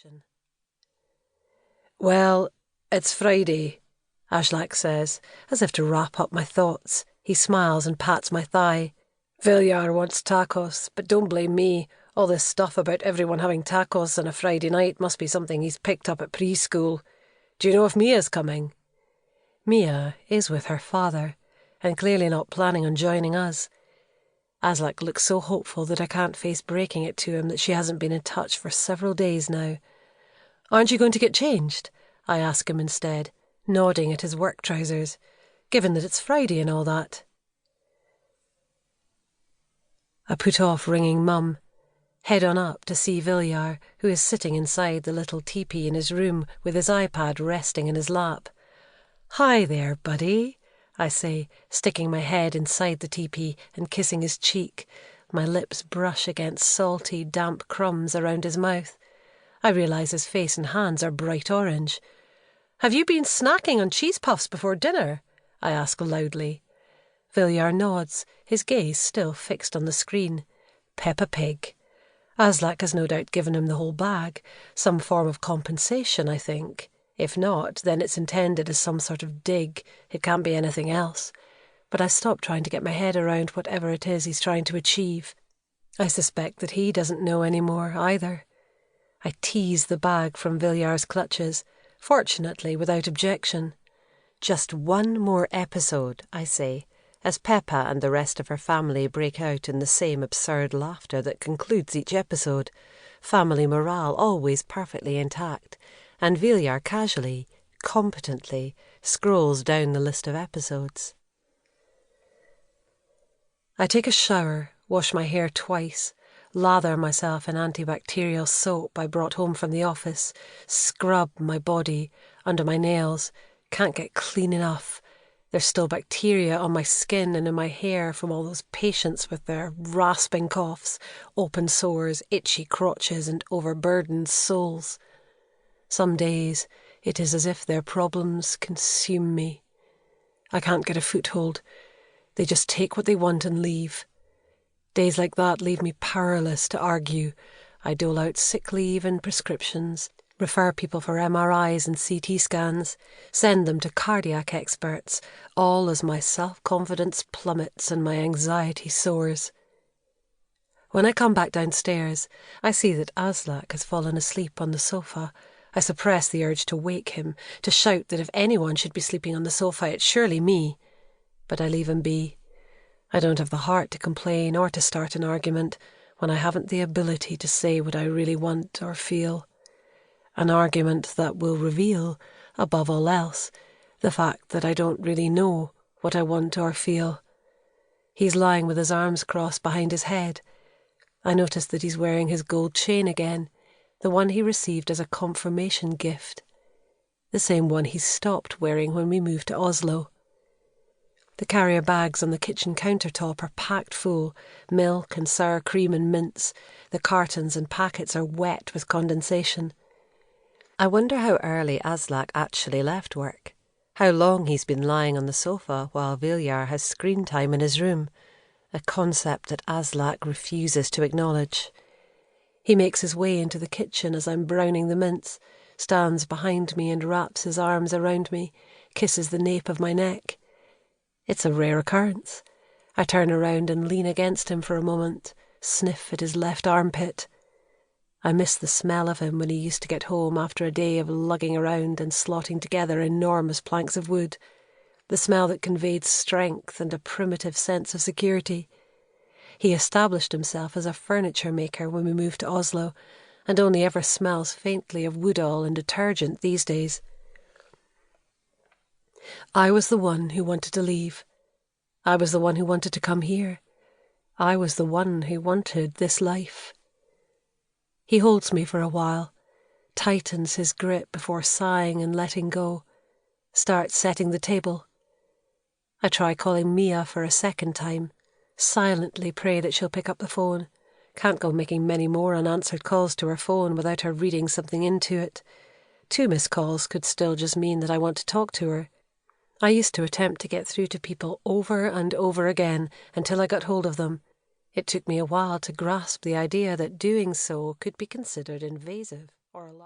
kitchen. "Well, it's Friday," Aslak says, as if to wrap up my thoughts. He smiles and pats my thigh. "Viljar wants tacos, but don't blame me. All this stuff about everyone having tacos on a Friday night must be something he's picked up at preschool. Do you know if Mia's coming?" Mia is with her father, and clearly not planning on joining us. Aslak looks so hopeful that I can't face breaking it to him that she hasn't been in touch for several days now. "Aren't you going to get changed?" I ask him instead, nodding at his work trousers, given that it's Friday and all that. I put off ringing Mum, head on up to see Viljar, who is sitting inside the little teepee in his room with his iPad resting in his lap. "Hi there, buddy," I say, sticking my head inside the teepee and kissing his cheek. My lips brush against salty, damp crumbs around his mouth. I realise his face and hands are bright orange. "Have you been snacking on cheese puffs before dinner?" I ask loudly. Viljar nods, his gaze still fixed on the screen. Peppa Pig. Aslak has no doubt given him the whole bag, some form of compensation, I think. If not, then it's intended as some sort of dig. It can't be anything else. But I stop trying to get my head around whatever it is he's trying to achieve. I suspect that he doesn't know anymore either. I tease the bag from Viljar's clutches, fortunately without objection. "Just one more episode," I say, as Peppa and the rest of her family break out in the same absurd laughter that concludes each episode, family morale always perfectly intact, and Viljar casually, competently, scrolls down the list of episodes. I take a shower, wash my hair twice, lather myself in antibacterial soap I brought home from the office, scrub my body, under my nails, can't get clean enough. There's still bacteria on my skin and in my hair from all those patients with their rasping coughs, open sores, itchy crotches, and overburdened souls. Some days it is as if their problems consume me. I can't get a foothold. They just take what they want and leave. Days like that leave me powerless to argue. I dole out sick leave and prescriptions, refer people for MRIs and CT scans, send them to cardiac experts, all as my self-confidence plummets and my anxiety soars. When I come back downstairs, I see that Aslak has fallen asleep on the sofa. I suppress the urge to wake him, to shout that if anyone should be sleeping on the sofa, it's surely me. But I leave him be. I don't have the heart to complain or to start an argument when I haven't the ability to say what I really want or feel. An argument that will reveal, above all else, the fact that I don't really know what I want or feel. He's lying with his arms crossed behind his head. I notice that he's wearing his gold chain again, the one he received as a confirmation gift. The same one he stopped wearing when we moved to Oslo. The carrier bags on the kitchen countertop are packed full, milk and sour cream and mints. The cartons and packets are wet with condensation. I wonder how early Aslak actually left work, how long he's been lying on the sofa while Viljar has screen time in his room, a concept that Aslak refuses to acknowledge. He makes his way into the kitchen as I'm browning the mince, stands behind me and wraps his arms around me, kisses the nape of my neck. It's a rare occurrence. I turn around and lean against him for a moment, sniff at his left armpit. I miss the smell of him when he used to get home after a day of lugging around and slotting together enormous planks of wood, the smell that conveyed strength and a primitive sense of security. He established himself as a furniture maker when we moved to Oslo, and only ever smells faintly of woodall and detergent these days. I was the one who wanted to leave. I was the one who wanted to come here. I was the one who wanted this life. He holds me for a while, tightens his grip before sighing and letting go, starts setting the table. I try calling Mia for a second time, silently pray that she'll pick up the phone. Can't go making many more unanswered calls to her phone without her reading something into it. 2 missed calls could still just mean that I want to talk to her. I used to attempt to get through to people over and over again until I got hold of them. It took me a while to grasp the idea that doing so could be considered invasive or alarming.